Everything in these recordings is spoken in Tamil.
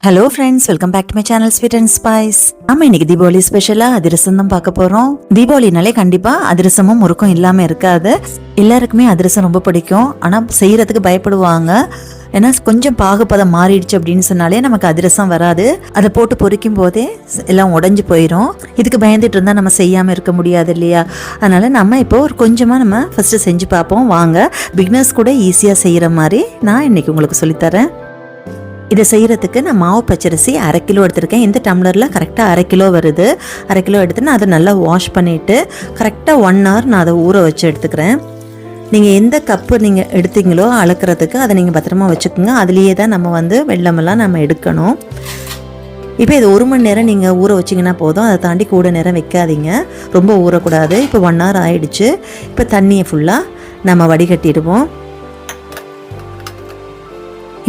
Hello friends, welcome back to my channel sweet and spice. ஆமா, இன்னைக்கு தீபாவளி ஸ்பெஷலா அதிரசம் தான் பார்க்க போறோம். தீபாவளினாலே கண்டிப்பா அதிரசமும் முறுக்கும் இல்லாம இருக்காது. எல்லாருக்குமே அதிரசம் ரொம்ப பிடிக்கும். ஆனா செய்யறதுக்கு பயப்படுவாங்க. ஏன்னா கொஞ்சம் பாகுபதம் மாறிடுச்சு அப்படின்னு சொன்னாலே நமக்கு அதிரசம் வராது. அதை போட்டு பொரிக்கும் போதே எல்லாம் உடஞ்சி போயிடும். இதுக்கு பயந்துட்டு இருந்தா நம்ம செய்யாம இருக்க முடியாது இல்லையா? அதனால நம்ம இப்போ ஒரு கொஞ்சமா நம்ம ஃபர்ஸ்ட் செஞ்சு பார்ப்போம். வாங்க, பிகினர்ஸ் கூட ஈஸியா செய்யற மாதிரி நான் இன்னைக்கு உங்களுக்கு சொல்லித்தரேன். இதை செய்கிறதுக்கு நான் மாவு பச்சரிசி 1/2 கிலோ எடுத்திருக்கேன். இந்த டம்ளரில் கரெக்டாக 1/2 கிலோ வருது. 1/2 கிலோ எடுத்து நான் அதை நல்லா வாஷ் பண்ணிவிட்டு கரெக்டாக 1 hour நான் அதை ஊற வச்சு எடுத்துக்கிறேன். நீங்கள் எந்த கப்பு நீங்கள் எடுத்தீங்களோ அளக்கிறதுக்கு அதை நீங்கள் பத்திரமா வச்சுக்கோங்க. அதுலேயே தான் நம்ம வெள்ளமெல்லாம் நம்ம எடுக்கணும். இப்போ இது 1 மணி நேரம் நீங்கள் ஊற வச்சிங்கன்னா போதும். அதை தாண்டி கூட நேரம் வைக்காதீங்க, ரொம்ப ஊறக்கூடாது. இப்போ 1 hour ஆயிடுச்சு. இப்போ தண்ணியை ஃபுல்லாக நம்ம வடிகட்டிடுவோம்.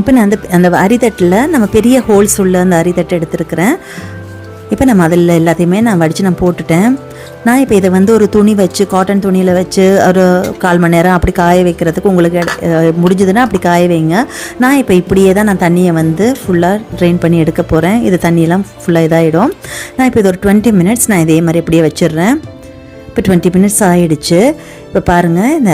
இப்போ நான் அந்த அரிதட்டில் நம்ம பெரிய ஹோல்ஸ் உள்ள அந்த அரிதட்டை எடுத்துருக்கிறேன். இப்போ நம்ம அதில் எல்லாத்தையுமே நான் வடித்து நான் போட்டுட்டேன். நான் இப்போ இதை ஒரு துணி வச்சு, காட்டன் துணியில் வச்சு ஒரு 1/4 மணி நேரம் அப்படி காய வைக்கிறதுக்கு உங்களுக்கு முடிஞ்சதுன்னா அப்படி காய வைங்க. நான் இப்போ இப்படியே தான் நான் தண்ணியை ஃபுல்லாக ட்ரெயின் பண்ணி எடுக்க போகிறேன். இது தண்ணியெல்லாம் ஃபுல்லாக இதாகிடும். நான் இப்போ இது ஒரு 20 minutes நான் இதே மாதிரி அப்படியே வச்சிடுறேன். இப்போ 20 minutes ஆகிடுச்சு. இப்போ பாருங்கள், இந்த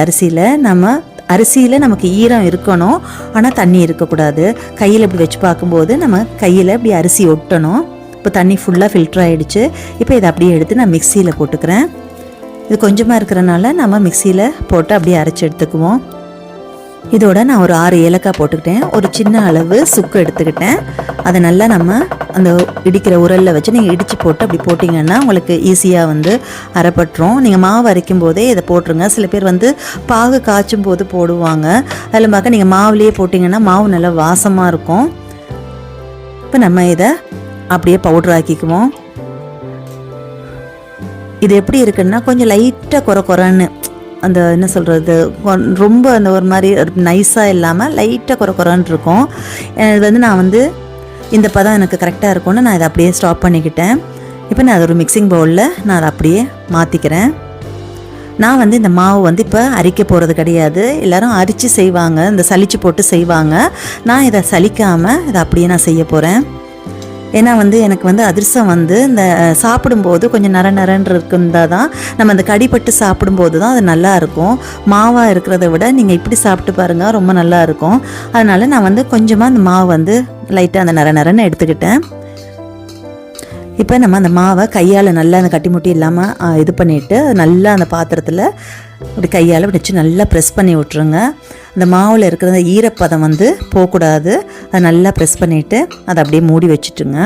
அரிசியில் நமக்கு ஈரம் இருக்கணும், ஆனால் தண்ணி இருக்கக்கூடாது. கையில் இப்படி வச்சு பார்க்கும்போது நம்ம கையில் இப்படி அரிசி ஒட்டணும். இப்போ தண்ணி ஃபுல்லாக ஃபில்டர் ஆகிடுச்சு. இப்போ இதை அப்படியே எடுத்து நான் மிக்சியில் போட்டுக்கிறேன். இது கொஞ்சமாக இருக்கிறனால நம்ம மிக்சியில் போட்டு அப்படியே அரைச்சி எடுத்துக்குவோம். இதோட நான் ஒரு 6 ஏலக்காய் போட்டுக்கிட்டேன். ஒரு சின்ன அளவு சுக்கு எடுத்துக்கிட்டேன். அதை நல்லா நம்ம அந்த இடிக்கிற உரலில் வச்சு நீங்கள் இடித்து போட்டு அப்படி போட்டிங்கன்னா உங்களுக்கு ஈஸியாக அரைப்பட்டுரும். நீங்கள் மாவு அரைக்கும் போதே இதை போட்டுருங்க. சில பேர் பாகு காய்ச்சும் போது போடுவாங்க. அதில் பார்க்க நீங்கள் மாவுலேயே போட்டிங்கன்னா மாவு நல்லா வாசமாக இருக்கும். இப்போ நம்ம இதை அப்படியே பவுடர் ஆக்கிக்குவோம். இது எப்படி இருக்குன்னா கொஞ்சம் லைட்டாக குறைன்னு, அந்த என்ன சொல்கிறது, ரொம்ப அந்த ஒரு மாதிரி நைஸாக இல்லாமல் லைட்டாக குறைன்னு இருக்கும். இது நான் இந்த பதம் எனக்கு கரெக்டாக இருக்கும்னு நான் இதை அப்படியே ஸ்டாப் பண்ணிக்கிட்டேன். இப்போ நான் அதை ஒரு மிக்சிங் பவுலில் நான் அதை அப்படியே மாற்றிக்கிறேன். நான் இந்த மாவு இப்போ அரிக்க போகிறது கிடையாது. எல்லோரும் அரித்து செய்வாங்க, இந்த சலிச்சு போட்டு செய்வாங்க. நான் இதை சலிக்காமல் இதை அப்படியே நான் செய்ய போகிறேன். ஏன்னா எனக்கு அதிரசம் இந்த சாப்பிடும்போது கொஞ்சம் நரன்னு இருக்குந்தா தான் நம்ம அந்த கடிப்பட்டு சாப்பிடும்போது தான் அது நல்லா இருக்கும். மாவாக இருக்கிறத விட நீங்கள் இப்படி சாப்பிட்டு பாருங்கள், ரொம்ப நல்லா இருக்கும். அதனால் நான் கொஞ்சமாக அந்த மாவு லைட்டாக அந்த நரன்னு எடுத்துக்கிட்டேன். இப்போ நம்ம அந்த மாவை கையால் நல்லா அந்த கட்டி முட்டி இல்லாமல் இது பண்ணிவிட்டு நல்லா அந்த பாத்திரத்தில் அப்படி கையால் வச்சு நல்லா ப்ரெஸ் பண்ணி விட்ருங்க. அந்த மாவில் இருக்கிற அந்த ஈரப்பதம் போகக்கூடாது. அதை நல்லா ப்ரெஸ் பண்ணிவிட்டு அதை அப்படியே மூடி வச்சுட்டுங்க.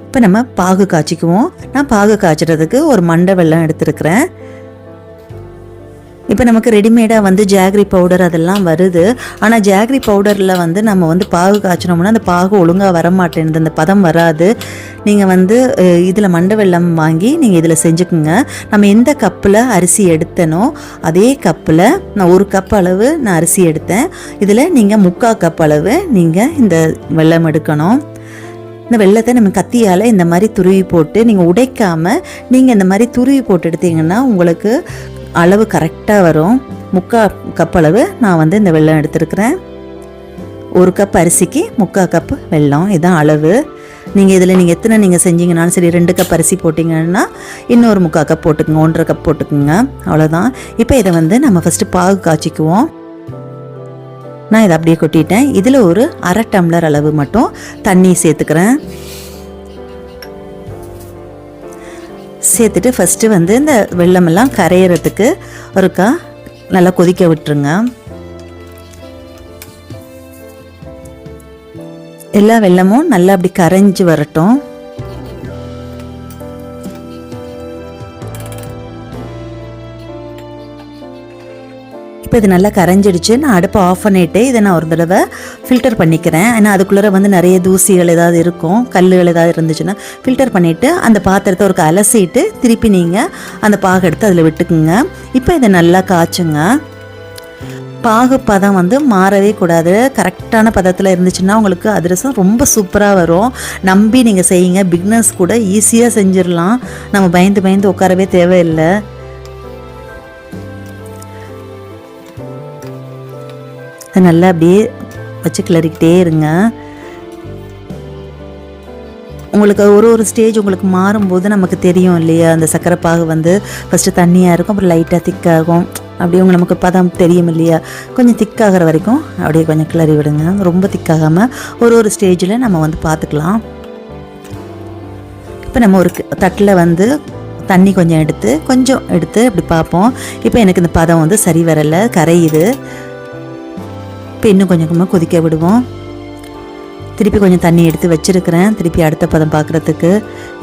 இப்போ நம்ம பாகு காய்ச்சிக்குவோம். நான் பாகு காய்ச்சறதுக்கு ஒரு மண்டை வெல்லம் எடுத்துருக்கிறேன். இப்போ நமக்கு ரெடிமேடாக ஜாகரி பவுடர் அதெல்லாம் வருது. ஆனால் ஜாகரி பவுடரில் நம்ம பாகு காய்ச்சினோம்னா அந்த பாகு ஒழுங்காக வரமாட்டேங்குது, அந்த பதம் வராது. நீங்கள் இதில் மண்டை வெல்லம் வாங்கி நீங்கள் இதில் செஞ்சுக்குங்க. நம்ம எந்த கப்பில் அரிசி எடுத்தனோ அதே கப்பில் நான் 1 கப் அளவு நான் அரிசி எடுத்தேன். இதில் நீங்கள் 3/4 கப் அளவு நீங்கள் இந்த வெல்லம் எடுக்கணும். இந்த வெல்லத்தை நம்ம கத்தியால் இந்த மாதிரி துருவி போட்டு நீங்கள் உடைக்காமல் நீங்கள் இந்த மாதிரி துருவி போட்டு எடுத்தீங்கன்னா உங்களுக்கு அளவு கரெக்டாக வரும். 3/4 கப் அளவு நான் இந்த வெல்லம் எடுத்துருக்கிறேன். 1 கப் அரிசிக்கு 3/4 கப் வெல்லம், இதுதான் அளவு. நீங்கள் இதில் நீங்கள் எத்தனை நீங்கள் செஞ்சீங்கன்னாலும் சரி, 2 கப் அரிசி போட்டிங்கன்னா இன்னொரு 3/4 கப் போட்டுக்குங்க, 1/2 கப் போட்டுக்குங்க, அவ்வளோதான். இப்போ இதை நம்ம ஃபஸ்ட்டு பாகு காய்ச்சிக்குவோம். நான் இதை அப்படியே கொட்டிட்டேன். இதில் ஒரு 1/2 டம்ளர் அளவு மட்டும் தண்ணி சேர்த்துக்கிறேன். சேர்த்துட்டு ஃபஸ்ட்டு இந்த வெல்லமெல்லாம் கரையிறதுக்கு ஒருக்கா நல்லா கொதிக்க விட்டுருங்க. எல்லா வெல்லமும் நல்லா அப்படி கரைஞ்சி வரட்டும். இப்போ இது நல்லா கரைஞ்சிடுச்சு. நான் அடுப்பை ஆஃப் பண்ணிவிட்டு இதை நான் ஒரு தடவை ஃபில்டர் பண்ணிக்கிறேன். ஏன்னா அதுக்குள்ளே நிறைய தூசிகள் ஏதாவது இருக்கும், கல்லுகள் ஏதாவது இருந்துச்சுன்னா ஃபில்டர் பண்ணிவிட்டு அந்த பாத்திரத்தை ஒரு அலசிட்டு திருப்பி நீங்கள் அந்த பாகு எடுத்து அதில் விட்டுக்குங்க. இப்போ இதை நல்லா காய்ச்சுங்க. பாகு பதம் மாறவே கூடாது. கரெக்டான பதத்தில் இருந்துச்சுன்னா உங்களுக்கு அதிரசம் ரொம்ப சூப்பராக வரும். நம்பி நீங்கள் செய்யுங்க. பிகினர்ஸ் கூட ஈஸியாக செஞ்சிடலாம். நம்ம பயந்து உட்காரவே தேவையில்லை. அதை நல்லா அப்படியே வச்சு கிளறிக்கிட்டே இருங்க. உங்களுக்கு ஒரு ஸ்டேஜ் உங்களுக்கு மாறும்போது நமக்கு தெரியும் இல்லையா, அந்த சர்க்கரை பாகு வந்து ஃபஸ்ட்டு தண்ணியாக இருக்கும், அப்புறம் லைட்டாக திக்காகும். அப்படியே நமக்கு பதம் தெரியும் இல்லையா, கொஞ்சம் திக்காகிற வரைக்கும் அப்படியே கொஞ்சம் கிளறி விடுங்க. ரொம்ப திக்காகாமல் ஒரு ஸ்டேஜில் நம்ம வந்து பார்த்துக்கலாம். இப்போ நம்ம ஒரு தட்டில் வந்து தண்ணி கொஞ்சம் எடுத்து அப்படி பார்ப்போம். இப்போ எனக்கு இந்த பதம் வந்து சரி வரலை, கரையுது. இப்போ இன்னும் கொஞ்சமாக கொதிக்க விடுவோம். திருப்பி கொஞ்சம் தண்ணி எடுத்து வச்சுருக்கிறேன், திருப்பி அடுத்த பதம் பார்க்குறதுக்கு.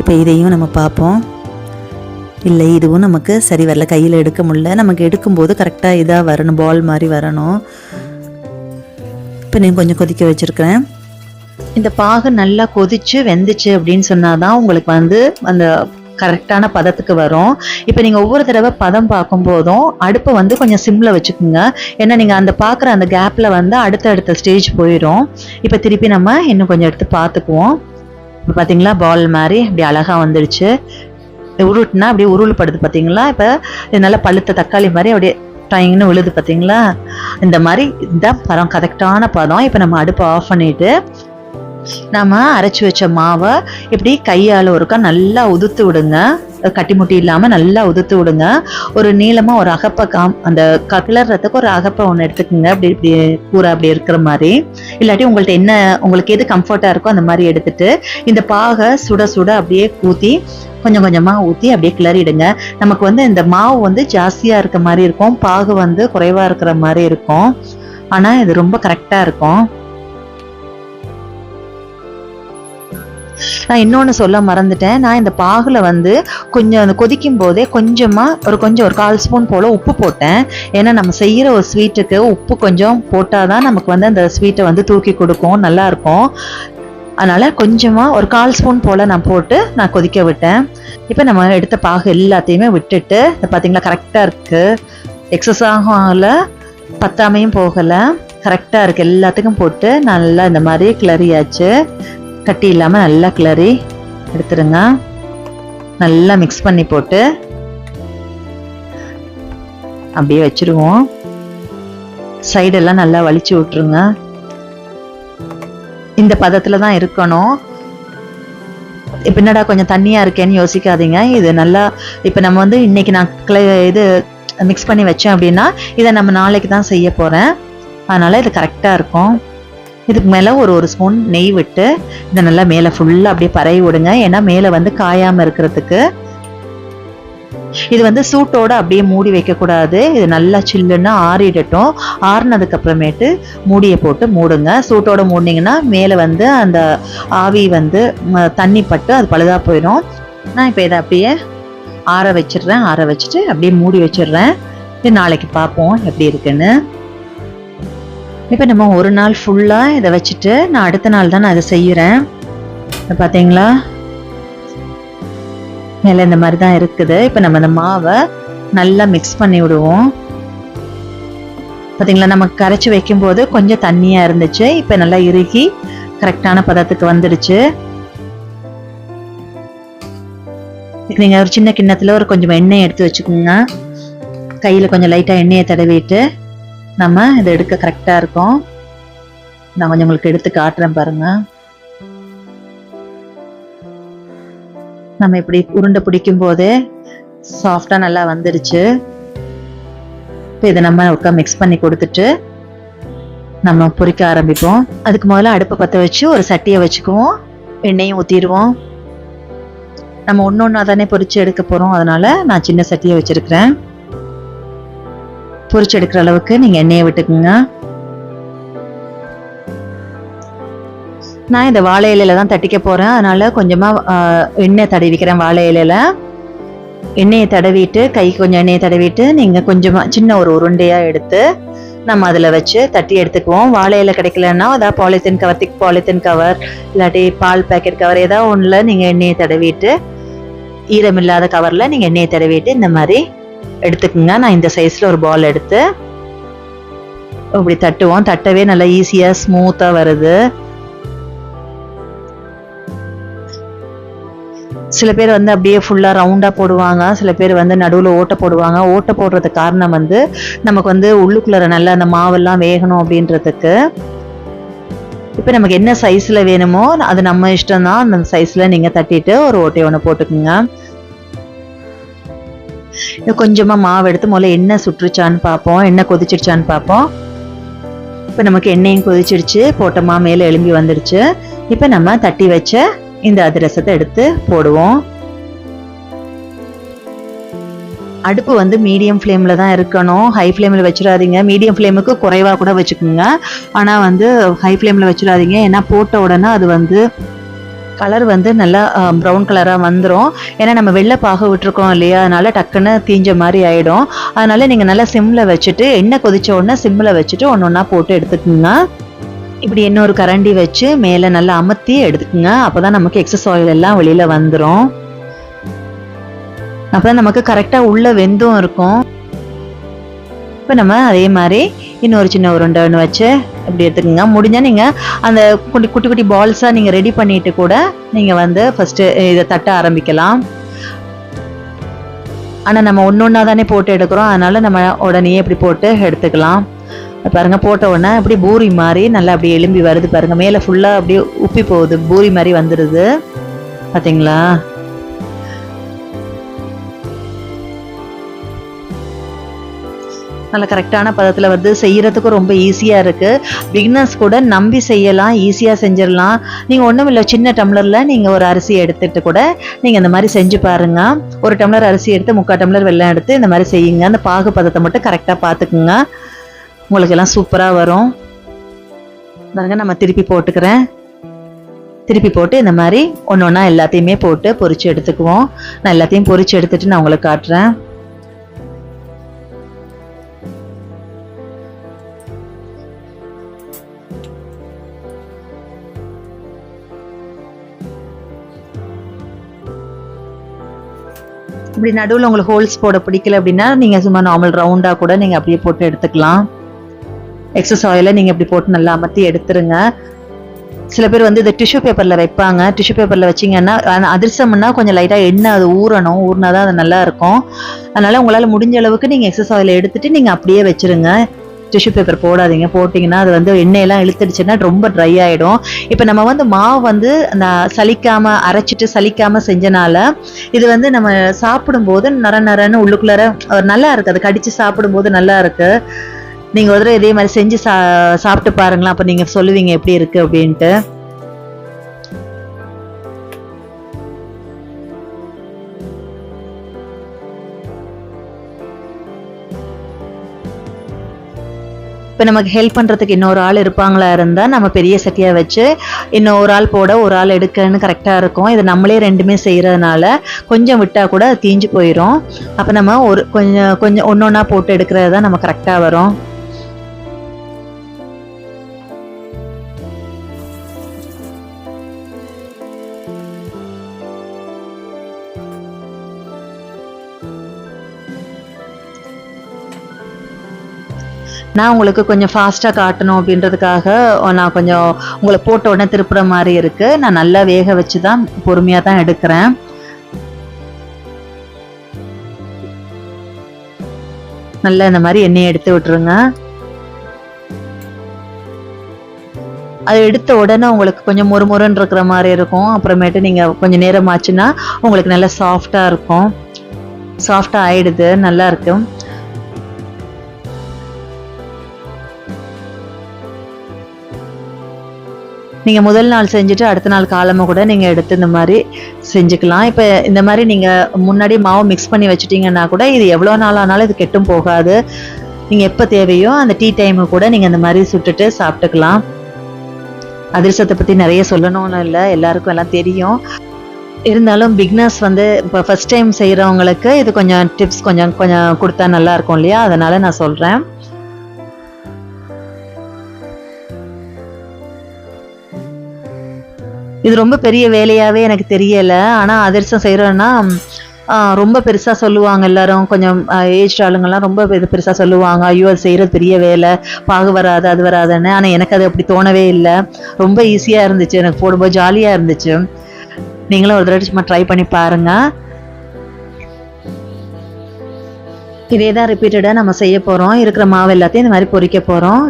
இப்போ இதையும் நம்ம பார்ப்போம். இல்லை, இதுவும் நமக்கு சரி வரல, கையில் எடுக்க முடியல. நமக்கு எடுக்கும்போது கரெக்டாக இதாக வரணும், பால் மாதிரி வரணும். இப்போ நான் கொஞ்சம் கொதிக்க வச்சுருக்கிறேன். இந்த பாகு நல்லா கொதிச்சு வெந்துச்சு அப்படின்னு சொன்னாதான் உங்களுக்கு வந்து அந்த கரெக்டான பதத்துக்கு வரும். இப்போ நீங்கள் ஒவ்வொரு தடவை பதம் பார்க்கும்போதும் அடுப்பை வந்து கொஞ்சம் சிம்மில் வச்சுக்கோங்க. ஏன்னா நீங்கள் அந்த பார்க்குற அந்த கேப்பில் வந்து அடுத்த ஸ்டேஜ் போயிடும். இப்போ திருப்பி நம்ம இன்னும் கொஞ்சம் எடுத்து பார்த்துக்குவோம். இப்போ பார்த்தீங்களா, பால் மாதிரி அப்படி அழகாக வந்துடுச்சு. உருட்டுனா அப்படியே உருள்படுது பார்த்தீங்களா. இப்போ இது நல்லா பழுத்த தக்காளி மாதிரி அப்படியே டைங்னு விழுது பார்த்தீங்களா. இந்த மாதிரி இந்த பதம் கரெக்டான பதம். இப்போ நம்ம அடுப்பை ஆஃப் பண்ணிவிட்டு நம்ம அரைச்சி வச்ச மாவை இப்படி கையால் ஒருக்கா நல்லா உதுத்து விடுங்க. கட்டி முட்டி இல்லாமல் நல்லா உதுத்து விடுங்க. ஒரு நீளமாக ஒரு அகப்பை அந்த கிளறதுக்கு ஒரு அகப்பை ஒன்று எடுத்துக்கோங்க. இப்படி கூரை அப்படி இருக்கிற மாதிரி. இல்லாட்டி உங்களுக்கு எது கம்ஃபர்ட்டாக இருக்கோ அந்த மாதிரி எடுத்துட்டு இந்த பாகை சுட சுட அப்படியே ஊற்றி கொஞ்சம் கொஞ்சமாக ஊற்றி அப்படியே கிளறிடுங்க. நமக்கு வந்து இந்த மாவு வந்து ஜாஸ்தியாக இருக்க மாதிரி இருக்கும், பாகு வந்து குறைவாக இருக்கிற மாதிரி இருக்கும். ஆனால் இது ரொம்ப கரெக்டாக இருக்கும். நான் இன்னொன்று சொல்ல மறந்துட்டேன். நான் இந்த பாகுல வந்து கொஞ்சம் அந்த கொதிக்கும் போதே கொஞ்சமாக ஒரு 1/4 ஸ்பூன் போல் உப்பு போட்டேன். ஏன்னா நம்ம செய்கிற ஒரு ஸ்வீட்டுக்கு உப்பு கொஞ்சம் போட்டால் தான் நமக்கு வந்து அந்த ஸ்வீட்டை வந்து தூக்கி கொடுக்கும், நல்லாயிருக்கும். அதனால் கொஞ்சமாக ஒரு 1/4 ஸ்பூன் போல் நான் போட்டு நான் கொதிக்க விட்டேன். இப்போ நம்ம எடுத்த பாகு எல்லாத்தையுமே விட்டுட்டு பார்த்தீங்களா, கரெக்டாக இருக்குது. எக்ஸஸாகவும் ஆகலை, பத்தாமையும் போகலை, கரெக்டாக இருக்குது. எல்லாத்துக்கும் போட்டு நல்லா இந்த மாதிரி கிளறியாச்சு. கட்டி இல்லாமல் நல்லா கிளறி எடுத்துருங்க. நல்லா மிக்ஸ் பண்ணி போட்டு அப்படியே வச்சிருவோம். சைடெல்லாம் நல்லா வலிச்சு விட்டுருங்க. இந்த பதத்தில் தான் இருக்கணும். இப்போ என்னடா கொஞ்சம் தண்ணியாக இருக்கேன்னு யோசிக்காதீங்க. இது நல்லா இப்போ நம்ம வந்து இன்னைக்கு நான் இது மிக்ஸ் பண்ணி வச்சேன் அப்படின்னா இதை நம்ம நாளைக்கு தான் செய்ய போகிறேன். அதனால் இது கரெக்டாக இருக்கும். இதுக்கு மேலே ஒரு ஸ்பூன் நெய் விட்டு இதை நல்லா மேலே ஃபுல்லாக அப்படியே பரவி விடுங்க. ஏன்னா மேலே வந்து காயாமல் இருக்கிறதுக்கு. இது வந்து சூட்டோடு அப்படியே மூடி வைக்கக்கூடாது. இது நல்லா சில்லுன்னா ஆறிடட்டும். ஆறினதுக்கு அப்புறமேட்டு மூடியை போட்டு மூடுங்க. சூட்டோடு மூடினீங்கன்னா மேலே வந்து அந்த ஆவி வந்து தண்ணி பட்டு அது பழுதாக போயிடும். நான் இப்போ இதை அப்படியே ஆற வச்சுட்டு அப்படியே மூடி வச்சிடுறேன். இது நாளைக்கு பார்ப்போம் எப்படி இருக்குன்னு. இப்போ நம்ம ஒரு நாள் ஃபுல்லாக இதை வச்சுட்டு நான் அடுத்த நாள் தான் நான் இதை செய்கிறேன். பார்த்தீங்களா, மேலே இந்த மாதிரி தான் இருக்குது. இப்போ நம்ம இந்த மாவை நல்லா மிக்ஸ் பண்ணி விடுவோம். பார்த்தீங்களா, நம்ம கரைச்சி வைக்கும்போது கொஞ்சம் தண்ணியாக இருந்துச்சு. இப்போ நல்லா இறுகி கரெக்டான பதத்துக்கு வந்துடுச்சு. நீங்கள் ஒரு சின்ன கிண்ணத்தில் கொஞ்சம் எண்ணெய் எடுத்து வச்சுக்கோங்க. கையில் கொஞ்சம் லைட்டாக எண்ணெயை தடவிட்டு நம்ம இதை எடுக்க கரெக்டாக இருக்கும். நான் கொஞ்சம் உங்களுக்கு எடுத்து காட்டுறேன் பாருங்க. நம்ம இப்படி உருண்டை பிடிக்கும் போதே சாஃப்டா நல்லா வந்துடுச்சு. இப்போ இதை நம்ம ஒருக்கா மிக்ஸ் பண்ணி கொடுத்துட்டு நம்ம பொரிக்க ஆரம்பிப்போம். அதுக்கு முதல்ல அடுப்பை பற்ற வச்சு ஒரு சட்டியை வச்சுக்குவோம். எண்ணெயும் ஊற்றிடுவோம். நம்ம ஒன்று தானே பொரிச்சு எடுக்க போகிறோம். அதனால நான் சின்ன சட்டியை வச்சிருக்கிறேன். பொரிச்சு எடுக்கிற அளவுக்கு நீங்க எண்ணெயை விட்டுக்குங்க. நான் இந்த வாழை இலையில தான் தட்டிக்க போறேன். அதனால கொஞ்சமா எண்ணெய் தடவிக்கிறேன். வாழை இலையில எண்ணெயை தடவிட்டு கைக்கு கொஞ்சம் எண்ணெயை தடவிட்டு நீங்க கொஞ்சமா சின்ன ஒரு உருண்டையா எடுத்து நம்ம அதுல வச்சு தட்டி எடுத்துக்குவோம். வாழை இலை கிடைக்கலன்னா அதாவது பாலித்தீன் கவர், திக் பாலித்தீன் கவர் இல்லாட்டி பால் பேக்கெட் கவர் ஏதாவது ஒண்ணுல நீங்க எண்ணெயை தடவிட்டு ஈரமில்லாத கவர்ல நீங்க எண்ணெயை தடவிட்டு இந்த மாதிரி எடுத்துக்குங்க. நான் இந்த சைஸ்ல ஒரு பால் எடுத்து இப்படி தட்டுவோம். தட்டவே நல்லா ஈஸியா ஸ்மூத்தா வருது. சில பேர் வந்து அப்படியே ஃபுல்லாக ரவுண்டாக போடுவாங்க, சில பேர் வந்து நடுவில் ஓட்டை போடுவாங்க. ஓட்டை போடுறதுக்கு காரணம் வந்து நமக்கு வந்து உள்ளுக்குள்ளே நல்லா அந்த மாவெல்லாம் வேகணும் அப்படின்றதுக்கு. இப்போ நமக்கு என்ன சைஸில் வேணுமோ அது நம்ம இஷ்டம் தான். அந்த சைஸில் நீங்கள் தட்டிட்டு ஒரு ஓட்டை ஒன்று போட்டுக்குங்க. கொஞ்சமாக மாவு எடுத்து முதல்ல எண்ணெய் சுட்டுருச்சான்னு பார்ப்போம், எண்ணெய் கொதிச்சிருச்சான்னு பார்ப்போம். இப்போ நமக்கு எண்ணெயும் கொதிச்சிருச்சு, போட்டோமா மேலே எலும்பி வந்துடுச்சு. இப்போ நம்ம தட்டி வச்ச இந்த அதிரசத்தை எடுத்து போடுவோம். அடுப்பு வந்து மீடியம் ஃப்ளேமில் தான் இருக்கணும், ஹை ஃப்ளேமில் வச்சிடாதீங்க. மீடியம் ஃப்ளேமுக்கு குறைவாக கூட வச்சுக்கோங்க, ஆனால் வந்து ஹை ஃப்ளேமில் வச்சிடாதீங்க. ஏன்னா போட்ட உடனே அது வந்து கலர் வந்து நல்லா ப்ரௌன் கலராக வந்துடும். ஏன்னா நம்ம வெள்ளை பாக விட்டுருக்கோம் இல்லையா, அதனால டக்குன்னு தீஞ்ச மாதிரி ஆகிடும். அதனால நீங்கள் நல்லா சிம்மில் வச்சுட்டு எண்ணெய் கொதிச்ச உடனே சிம்மில் வச்சுட்டு ஒன்று ஒன்றா போட்டு எடுத்துக்கோங்க. இப்படி இன்னொரு கரண்டி வச்சு மேலே நல்லா அமர்த்தி எடுத்துக்கோங்க. அப்போ தான் நமக்கு எக்ஸஸ் ஆயில் எல்லாம் வெளியில் வந்துடும். அப்போ தான் நமக்கு கரெக்டாக உள்ள வெந்தும் இருக்கும். இப்போ நம்ம அதே மாதிரி இன்னொரு சின்ன உருண்டை ஒன்று வச்சு இப்படி எடுத்துக்கோங்க. முடிஞ்சால் நீங்கள் அந்த குட்டி குட்டி பால்ஸாக நீங்கள் ரெடி பண்ணிட்டு கூட நீங்கள் வந்து ஃபஸ்ட்டு இதை தட்ட ஆரம்பிக்கலாம். ஆனால் நம்ம ஒன்று ஒன்றா தானே போட்டு எடுக்கிறோம், அதனால நம்ம உடனே இப்படி போட்டு எடுத்துக்கலாம். பாருங்க, போட்ட உடனே அப்படி பூரி மாதிரி நல்லா அப்படி எலும்பி வருது பாருங்க. மேலே ஃபுல்லாக அப்படியே உப்பி போகுது, பூரி மாதிரி வந்துடுது பார்த்தீங்களா. நல்ல கரெக்டான பதத்தில் வந்து செய்கிறதுக்கும் ரொம்ப ஈஸியாக இருக்குது. பிகினர்ஸ் கூட நம்பி செய்யலாம், ஈஸியாக செஞ்சிடலாம். நீங்கள் ஒன்றும் இல்லை, சின்ன டம்ளரில் நீங்கள் ஒரு அரிசி எடுத்துகிட்டு கூட நீங்கள் இந்த மாதிரி செஞ்சு பாருங்கள். ஒரு டம்ளர் அரிசி எடுத்து 3/4 டம்ளர் வெல்லம் எடுத்து இந்த மாதிரி செய்யுங்க. அந்த பாகு பதத்தை மட்டும் கரெக்டாக பார்த்துக்குங்க, உங்களுக்கு எல்லாம் சூப்பராக வரும். பாருங்க, நம்ம திருப்பி போட்டுக்கிறேன். திருப்பி போட்டு இந்த மாதிரி ஒன்று ஒன்றா எல்லாத்தையுமே போட்டு பொரிச்சு எடுத்துக்குவோம். நான் எல்லாத்தையும் பொரிச்சு எடுத்துட்டு நான் உங்களுக்கு காட்டுறேன். இப்படி நடுவில் உங்களுக்கு ஹோல்ஸ் போட பிடிக்கல அப்படின்னா நீங்கள் சும்மா நார்மல் ரவுண்டாக கூட நீங்கள் அப்படியே போட்டு எடுத்துக்கலாம். எக்ஸஸ் ஆயிலை நீங்கள் இப்படி போட்டு நல்லா அமர்த்தி எடுத்துருங்க. சில பேர் வந்து இந்த டிஷ்யூ பேப்பரில் வைப்பாங்க. டிஷ்யூ பேப்பரில் வச்சிங்கன்னா அதிரசம்னா கொஞ்சம் லைட்டாக எண்ணெய் அது ஊறணும், ஊறினா தான் அது நல்லா இருக்கும். அதனால் உங்களால் முடிஞ்ச அளவுக்கு நீங்கள் எக்ஸஸ் ஆயிலை எடுத்துகிட்டு நீங்கள் அப்படியே வச்சுருங்க. டிஷ்யூ பேப்பர் போடாதீங்க, போட்டிங்கன்னா அது வந்து எண்ணெயெல்லாம் இழுத்துடுச்சுன்னா ரொம்ப ட்ரை ஆகிடும். இப்போ நம்ம வந்து மாவு வந்து அந்த சலிக்காமல் அரைச்சிட்டு சலிக்காமல் செஞ்சனால இது வந்து நம்ம சாப்பிடும்போது நரன்னு உள்ளுக்குள்ளார நல்லா இருக்குது. அது கடித்து சாப்பிடும்போது நல்லா இருக்குது. நீங்கள் ஒரு தடவை இதே மாதிரி செஞ்சு சாப்பிட்டு பாருங்களேன், அப்போ நீங்கள் சொல்லுவீங்க எப்படி இருக்குது அப்படின்ட்டு. இப்போ நமக்கு ஹெல்ப் பண்ணுறதுக்கு இன்னொரு ஆள் இருப்பாங்களா இருந்தால் நம்ம பெரிய சட்டியாக வச்சு இன்னொரு ஆள் போட ஒரு ஆள் எடுக்கன்னு கரெக்டாக இருக்கும். இது நம்மளே ரெண்டுமே செய்கிறதுனால கொஞ்சம் விட்டால் கூட தீஞ்சு போயிடும். அப்போ நம்ம ஒரு கொஞ்சம் ஒன்று ஒன்றா போட்டு எடுக்கிறது தான் நம்ம கரெக்டாக வரும். நான் உங்களுக்கு கொஞ்சம் ஃபாஸ்ட்டாக காட்டணும் அப்படின்றதுக்காக நான் கொஞ்சம் உங்களை போட்ட உடனே திருப்புற மாதிரி இருக்குது. நான் நல்லா வேக வச்சு தான் பொறுமையாக தான் எடுக்கிறேன். நல்லா இந்த மாதிரி எண்ணெயை எடுத்து விட்டுருங்க. அது எடுத்த உடனே உங்களுக்கு கொஞ்சம் மொறுமொறுன்னு இருக்கிற மாதிரி இருக்கும். அப்புறமேட்டு நீங்கள் கொஞ்சம் நேரம் ஆச்சுன்னா உங்களுக்கு நல்லா சாஃப்டாக இருக்கும். சாஃப்டாக ஆயிடுது, நல்லா இருக்கும். நீங்கள் முதல் நாள் செஞ்சுட்டு அடுத்த நாள் காலமாக கூட நீங்கள் எடுத்து இந்த மாதிரி செஞ்சுக்கலாம். இப்போ இந்த மாதிரி நீங்கள் முன்னாடி மாவு மிக்ஸ் பண்ணி வச்சுட்டிங்கன்னா கூட இது எவ்வளோ நாள் ஆனாலும் இது கெட்டும் போகாது. நீங்கள் எப்போ தேவையோ அந்த டீ டைமு கூட நீங்கள் இந்த மாதிரி சுட்டுட்டு சாப்பிட்டுக்கலாம். அதிரசத்தை பற்றி நிறைய சொல்லணும்னு இல்லை, எல்லாருக்கும் எல்லாம் தெரியும். இருந்தாலும் பிகினர்ஸ் வந்து இப்போ ஃபஸ்ட் டைம் செய்கிறவங்களுக்கு இது கொஞ்சம் டிப்ஸ் கொஞ்சம் கொடுத்தா நல்லா இருக்கும் இல்லையா, அதனால் நான் சொல்கிறேன். இது ரொம்ப பெரிய வேலையாகவே எனக்கு தெரியலை. ஆனால் அதிரசம் செய்கிறோன்னா ரொம்ப பெருசாக சொல்லுவாங்க எல்லாரும், கொஞ்சம் ஏஜ் ஆளுங்கள்லாம் ரொம்ப இது பெருசாக சொல்லுவாங்க, ஐயோ அது செய்கிறது பெரிய வேலை, பாகு வராது அது வராதுன்னு. ஆனால் எனக்கு அது அப்படி தோணவே இல்லை. ரொம்ப ஈஸியாக இருந்துச்சு, எனக்கு போடும்போது ஜாலியாக இருந்துச்சு. நீங்களும் ஒரு தடவை சும்மா ட்ரை பண்ணி பாருங்கள். இதே தான் ரிப்பீட்டடாக நம்ம செய்ய போகிறோம். இருக்கிற மாவு எல்லாத்தையும் இந்த மாதிரி பொரிக்க போகிறோம்.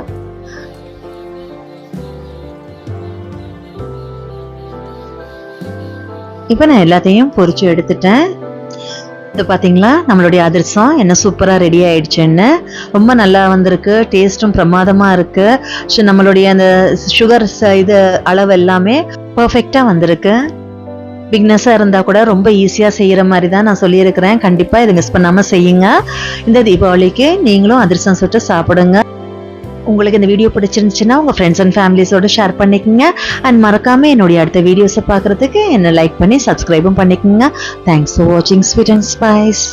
இப்போ நான் எல்லாத்தையும் பொரிச்சு எடுத்துட்டேன். இது பார்த்தீங்களா, நம்மளுடைய அதிரசம் என்ன சூப்பராக ரெடி ஆயிடுச்சுன்னு. ரொம்ப நல்லா வந்திருக்கு, டேஸ்ட்டும் பிரமாதமாக இருக்குது. ஸோ நம்மளுடைய அந்த சுகர் இது அளவு எல்லாமே பர்ஃபெக்டாக வந்திருக்கு. பிக்னஸாக இருந்தால் கூட ரொம்ப ஈஸியாக செய்கிற மாதிரி தான் நான் சொல்லியிருக்கிறேன். கண்டிப்பாக இதை மிஸ் பண்ணாமல் செய்யுங்க. இந்த தீபாவளிக்கு நீங்களும் அதிரசம் சுட்டு சாப்பிடுங்க. உங்களுக்கு இந்த வீடியோ பிடிச்சிருந்துச்சுன்னா உங்கள் ஃப்ரெண்ட்ஸ் அண்ட் ஃபேமிலிஸோடு ஷேர் பண்ணிக்கோங்க. அண்ட் மறக்காமல் என்னுடைய அடுத்த வீடியோஸை பார்க்குறதுக்கு என்னை லைக் பண்ணி சப்ஸ்கிரைபும் பண்ணிக்கோங்க. தேங்க்ஸ் ஃபார் வாட்சிங் ஸ்வீட் அண்ட் ஸ்பைஸ்.